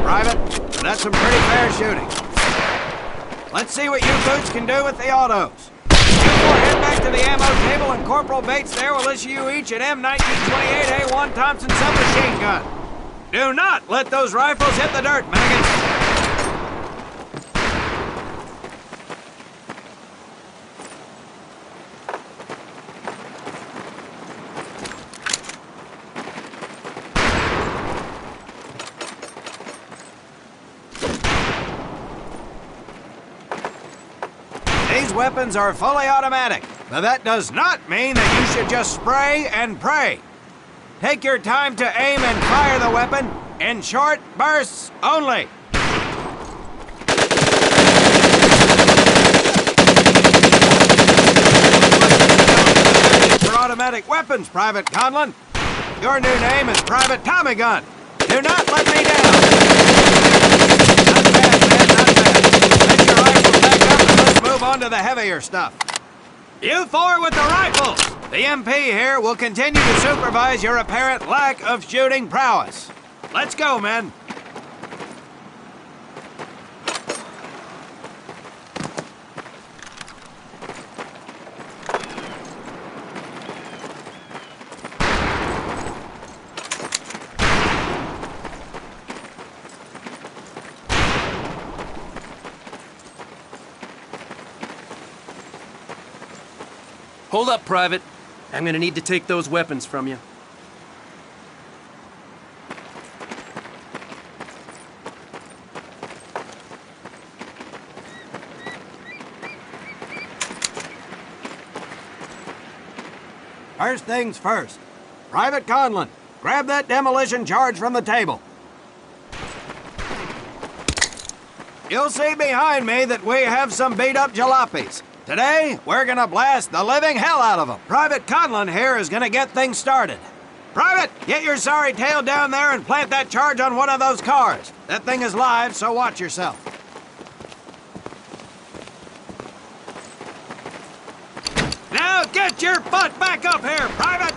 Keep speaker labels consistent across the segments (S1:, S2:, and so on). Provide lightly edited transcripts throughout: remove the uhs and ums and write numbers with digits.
S1: Private, but that's some pretty fair shooting. Let's see what you boots can do with the autos. You four head back to the ammo table, and Corporal Bates there will issue you each an M1928A1 Thompson submachine gun. Do not let those rifles hit the dirt, maggots. These weapons are fully automatic, but that does not mean that you should just spray and pray. Take your time to aim and fire the weapon in short bursts only. For automatic weapons, Private Conlon. Your new name is Private Tommy Gun. Do not let me down. Not bad, man, not bad. Let your rifle back up and let's move on to the heavier stuff. You four with the rifles! The MP here will continue to supervise your apparent lack of shooting prowess. Let's go, men.
S2: Hold up, Private. I'm gonna need to take those weapons from you.
S1: First things first. Private Conlon, grab that demolition charge from the table. You'll see behind me that we have some beat-up jalopies. Today, we're gonna blast the living hell out of them. Private Conlon here is gonna get things started. Private, get your sorry tail down there and plant that charge on one of those cars. That thing is live, so watch yourself. Now get your butt back up here, Private!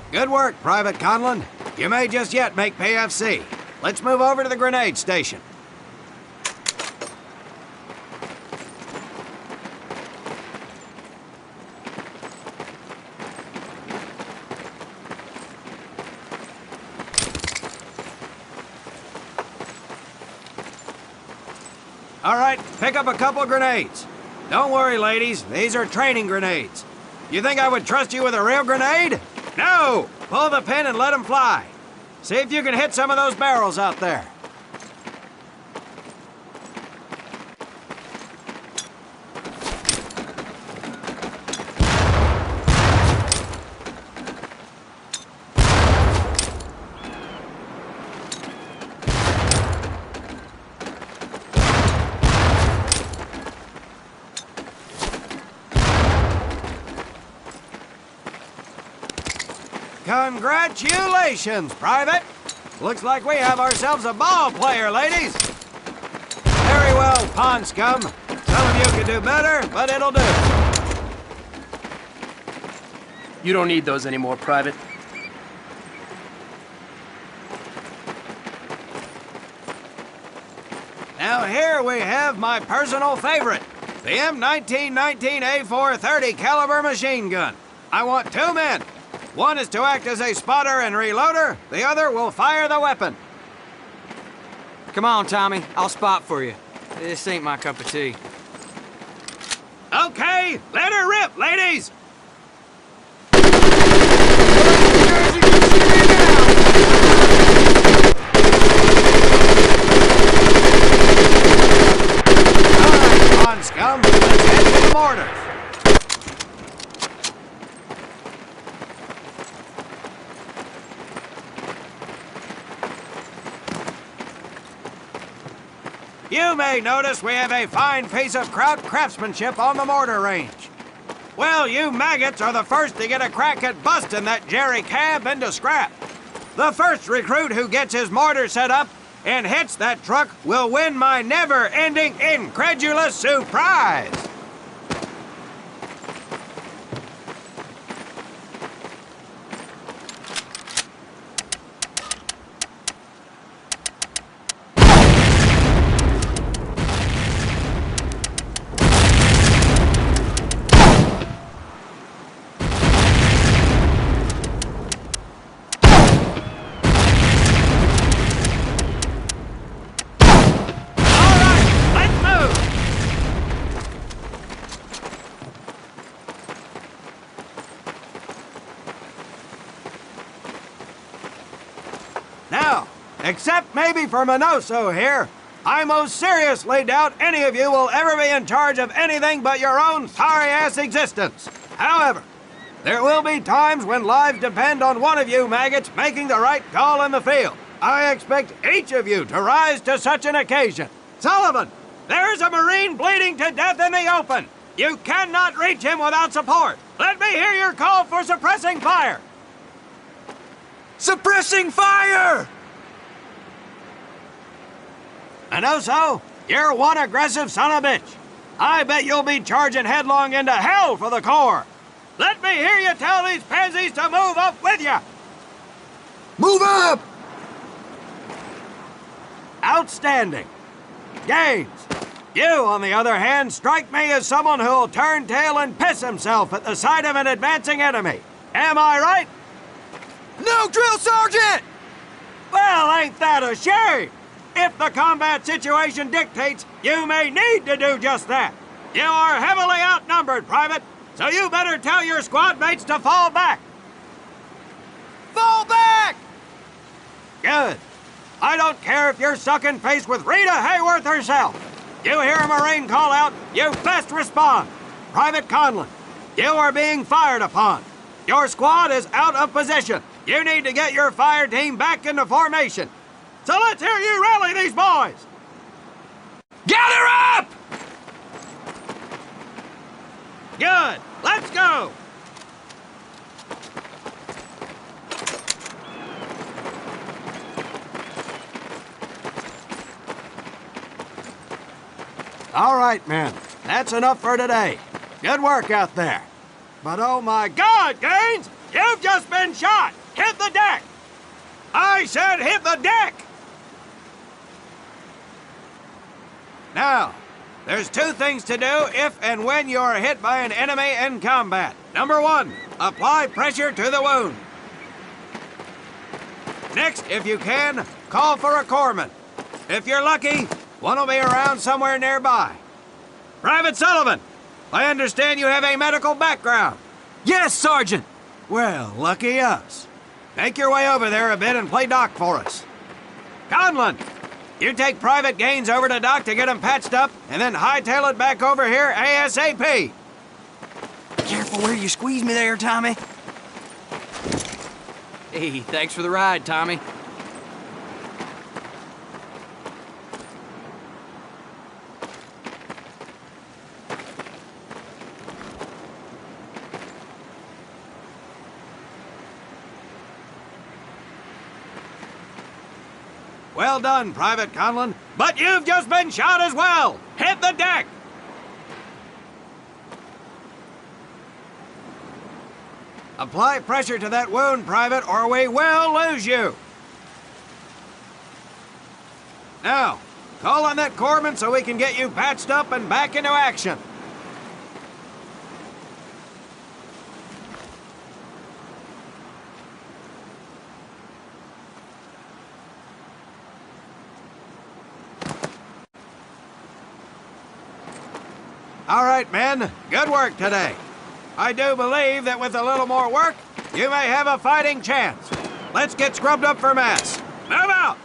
S1: Good work, Private Conlon. You may just yet make PFC. Let's move over to the grenade station. All right, pick up a couple grenades. Don't worry, ladies. These are training grenades. You think I would trust you with a real grenade? No! Pull the pin and let them fly. See if you can hit some of those barrels out there. Congratulations, Private! Looks like we have ourselves a ball player, ladies! Very well, pond scum. Some of you could do better, but it'll do.
S2: You don't need those anymore, Private.
S1: Now here we have my personal favorite, the M1919A430 caliber machine gun. I want two men. One is to act as a spotter and reloader. The other will fire the weapon.
S3: Come on, Tommy. I'll spot for you. This ain't my cup of tea.
S1: Okay, let her rip, ladies! All right, come on, scum. Let's head to the mortars. You may notice we have a fine piece of Kraut craftsmanship on the mortar range. Well, you maggots are the first to get a crack at busting that jerry cab into scrap. The first recruit who gets his mortar set up and hits that truck will win my never-ending incredulous surprise. Except maybe for Minoso here. I most seriously doubt any of you will ever be in charge of anything but your own sorry-ass existence. However, there will be times when lives depend on one of you maggots making the right call in the field. I expect each of you to rise to such an occasion. Sullivan, there's a Marine bleeding to death in the open. You cannot reach him without support. Let me hear your call for suppressing fire.
S3: Suppressing fire!
S1: Minoso, you're one aggressive son of a bitch. I bet you'll be charging headlong into hell for the Corps. Let me hear you tell these pansies to move up with you.
S3: Move up!
S1: Outstanding. Gaines, you, on the other hand, strike me as someone who'll turn tail and piss himself at the sight of an advancing enemy. Am I right?
S3: No, drill sergeant!
S1: Well, ain't that a shame? If the combat situation dictates, you may need to do just that. You are heavily outnumbered, Private, so you better tell your squad mates to fall back.
S3: Fall back!
S1: Good. I don't care if you're sucking face with Rita Hayworth herself. You hear a Marine call out, you best respond. Private Conlon, you are being fired upon. Your squad is out of position. You need to get your fire team back into formation. So let's hear you rally these boys.
S3: Gather up!
S1: Good. Let's go. All right, men. That's enough for today. Good work out there. But oh my God, Gaines! You've just been shot! Hit the deck! I said hit the deck! Now, there's two things to do if and when you are hit by an enemy in combat. Number one, apply pressure to the wound. Next, if you can, call for a corpsman. If you're lucky, one will be around somewhere nearby. Private Sullivan, I understand you have a medical background.
S3: Yes, Sergeant!
S1: Well, lucky us. Make your way over there a bit and play doc for us. Conlon, you take Private Gaines over to doc to get him patched up, and then hightail it back over here ASAP.
S3: Careful where you squeeze me there, Tommy. Hey, thanks for the ride, Tommy.
S1: Well done, Private Conlon, but you've just been shot as well. Hit the deck. Apply pressure to that wound, Private, or we will lose you. Now, call on that corpsman so we can get you patched up and back into action. All right, men. Good work today. I do believe that with a little more work, you may have a fighting chance. Let's get scrubbed up for mass. Move out!